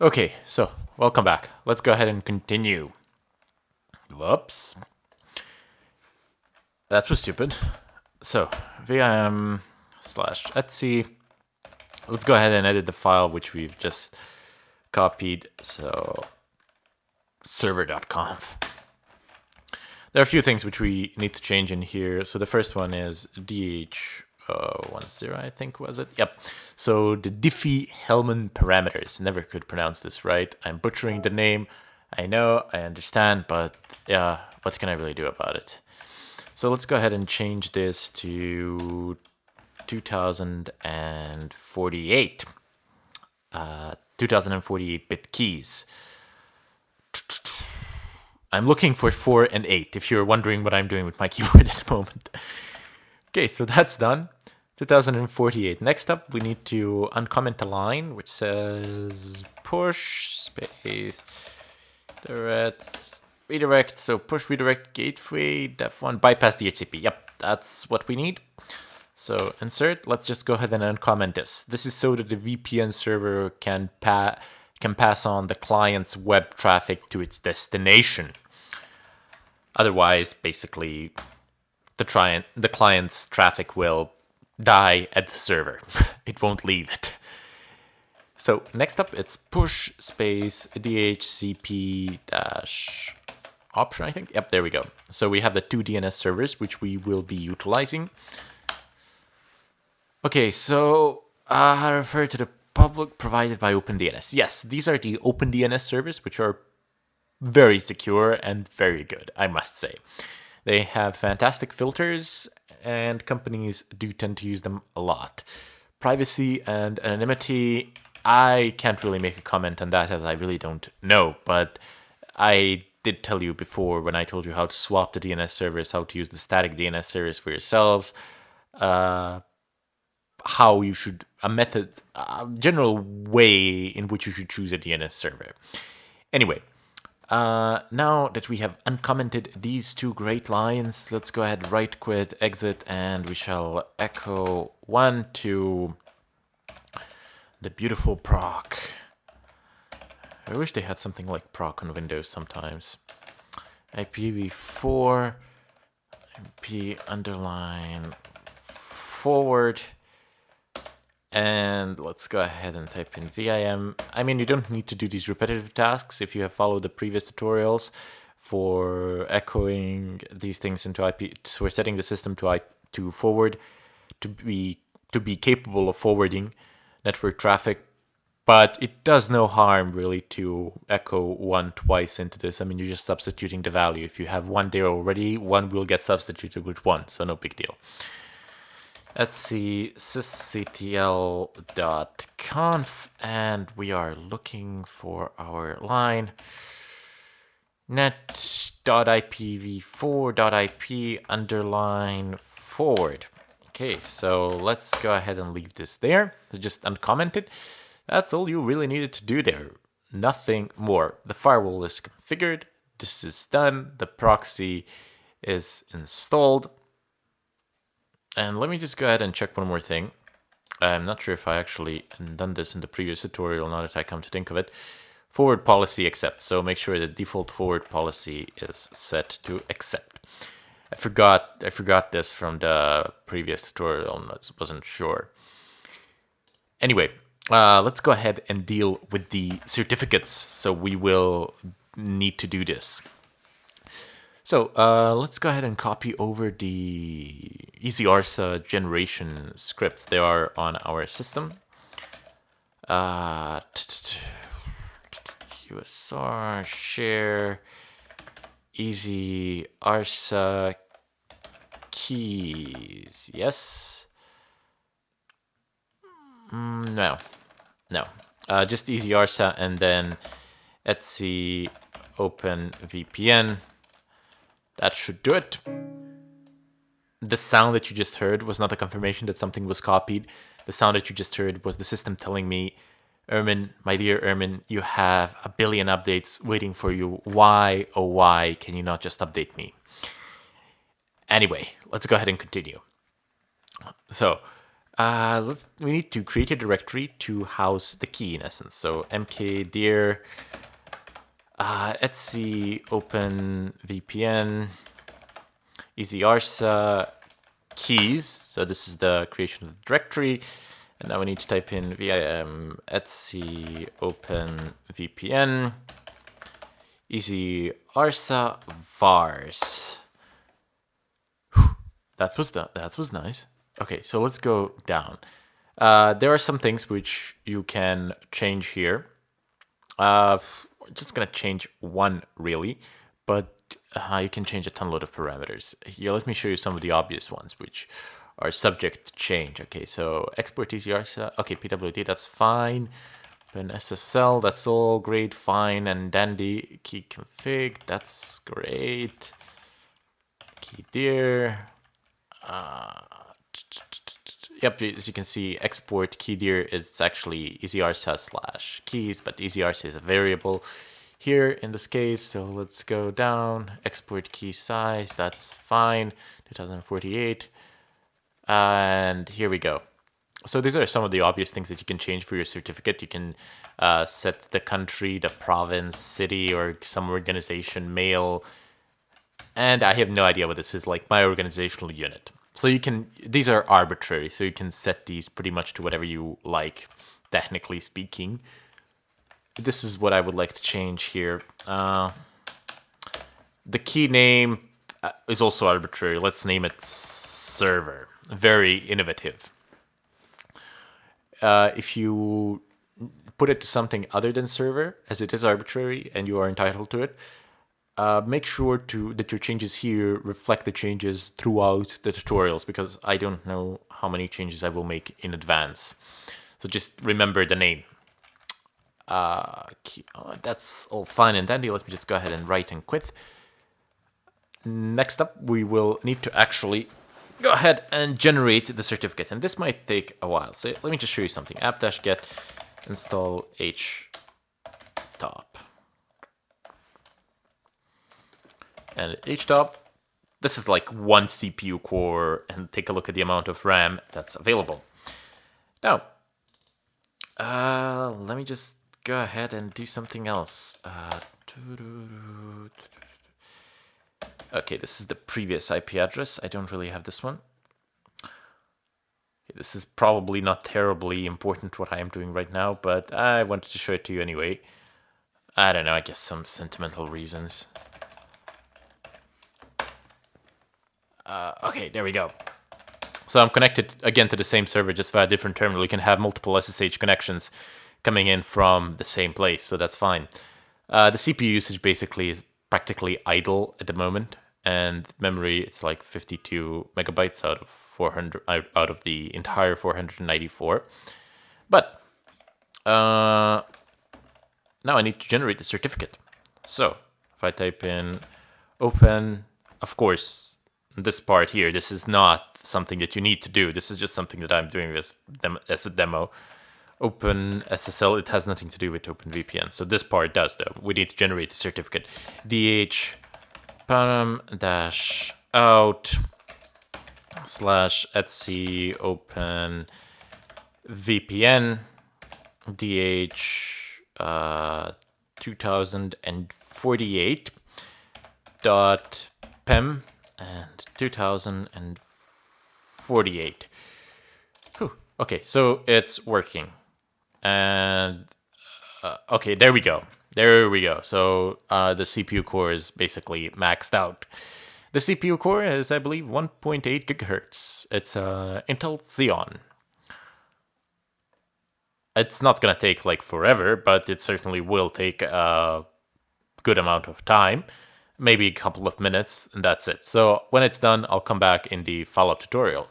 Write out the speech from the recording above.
Okay, so welcome back. Let's go ahead and continue. Whoops. That was stupid. So, vim slash etsy. Let's go ahead and edit the file which we've just copied. So, server.conf. There are a few things which we need to change in here. So the first one is DH10, I think was it? Yep. So the Diffie-Hellman parameters. Never could pronounce this right. I'm butchering the name. I know, I understand, but yeah, what can I really do about it? So let's go ahead and change this to 2048. 2048-bit keys. I'm looking for 4 and 8, if you're wondering what I'm doing with my keyboard at the moment. Okay, so that's done. 2048. Next up, we need to uncomment a line which says push space redirect. So push redirect gateway def1 bypass DHCP. Yep, that's what we need. So insert. Let's just go ahead and uncomment this. This is so that the VPN server can pass on the client's web traffic to its destination. Otherwise, basically, the client's traffic will die at the server. It won't leave it. So next up, it's push space DHCP dash option, I think. Yep, there we go. So we have the two DNS servers, which we will be utilizing. Okay, so I refer to the public provided by OpenDNS. Yes, these are the OpenDNS servers, which are very secure and very good, I must say. They have fantastic filters, and companies do tend to use them a lot. Privacy and anonymity, I can't really make a comment on that as I really don't know, but I did tell you before when I told you how to swap the DNS servers, how to use the static DNS servers for yourselves, how you should, a general way in which you should choose a DNS server. Anyway, now that we have uncommented these two great lines, let's go ahead, right quit, exit, and we shall echo 1 to the beautiful proc. I wish they had something like proc on Windows sometimes. IPv4, IP underline forward. And let's go ahead and type in VIM. I mean, you don't need to do these repetitive tasks if you have followed the previous tutorials for echoing these things into IP. So we're setting the system to forward, to be capable of forwarding network traffic. But it does no harm really to echo 1 twice into this. I mean, you're just substituting the value. If you have 1 there already, 1 will get substituted with 1, so no big deal. Let's see, sysctl.conf, and we are looking for our line net.ipv4.ip underline forward. Okay, so let's go ahead and leave this there. So just uncomment it. That's all you really needed to do there. Nothing more. The firewall is configured. This is done. The proxy is installed. And let me just go ahead and check one more thing. I'm not sure if I actually done this in the previous tutorial, now that I come to think of it. Forward policy accept. So make sure the default forward policy is set to accept. I forgot this from the previous tutorial, I wasn't sure. Anyway, let's go ahead and deal with the certificates. So we will need to do this. So let's go ahead and copy over the EasyArsa generation scripts. They are on our system. USR share EasyArsa keys. Yes. No. Just EasyArsa and then Etsy open VPN. That should do it. The sound that you just heard was not a confirmation that something was copied. The sound that you just heard was the system telling me, Ermin, my dear Ermin, you have a billion updates waiting for you. Why, oh why, can you not just update me? Anyway, let's go ahead and continue. So, We need to create a directory to house the key in essence. So mkdir etc open VPN easyarsa keys. So this is the creation of the directory. And now we need to type in vim etc open VPN easyarsa vars. That was nice. Okay, so let's go down. There are some things which you can change here. We're just gonna change one really, but you can change a ton load of parameters. Here, let me show you some of the obvious ones which are subject to change. Okay, so export ECR, okay, PWD, that's fine. Then SSL, that's all great, fine, and dandy. Key config, that's great. Key dir. Yep, as you can see, export keydir is actually easyRSA/keys, but easyRSA is a variable here in this case. So let's go down, export key size, that's fine, 2048. And here we go. So these are some of the obvious things that you can change for your certificate. You can set the country, the province, city, or some organization, mail. And I have no idea what this is, like my organizational unit. So you can, these are arbitrary, so you can set these pretty much to whatever you like, technically speaking. This is what I would like to change here. The key name is also arbitrary. Let's name it server. Very innovative. If you put it to something other than server, as it is arbitrary and you are entitled to it, make sure that your changes here reflect the changes throughout the tutorials, because I don't know how many changes I will make in advance. So just remember the name. That's all fine and dandy. Let me just go ahead and write and quit. Next up, we will need to actually go ahead and generate the certificate, and this might take a while. So let me just show you something. app-get install htop. And htop, this is like one CPU core, and take a look at the amount of RAM that's available. Now, let me just go ahead and do something else. Okay, this is the previous IP address. I don't really have this one. Okay, this is probably not terribly important what I am doing right now, but I wanted to show it to you anyway. I don't know, I guess some sentimental reasons. Okay, there we go. So I'm connected again to the same server, just via a different terminal. You can have multiple SSH connections coming in from the same place, so that's fine. The CPU usage basically is practically idle at the moment, and memory, it's like 52 megabytes out of 400 out of the entire 494. But now I need to generate the certificate. So if I type in open, of course, this part here, this is not something that you need to do. This is just something that I'm doing as a demo. Open SSL, it has nothing to do with OpenVPN. So this part does, though. We need to generate the certificate. DH param-out /etc open VPN DH 2048 dot pem and 2048. Whew. Okay, so it's working. And okay, there we go. There we go. So the CPU core is basically maxed out. The CPU core is, I believe, 1.8 gigahertz. It's Intel Xeon. It's not going to take like forever, but it certainly will take a good amount of time. Maybe a couple of minutes, and that's it. So when it's done, I'll come back in the follow-up tutorial.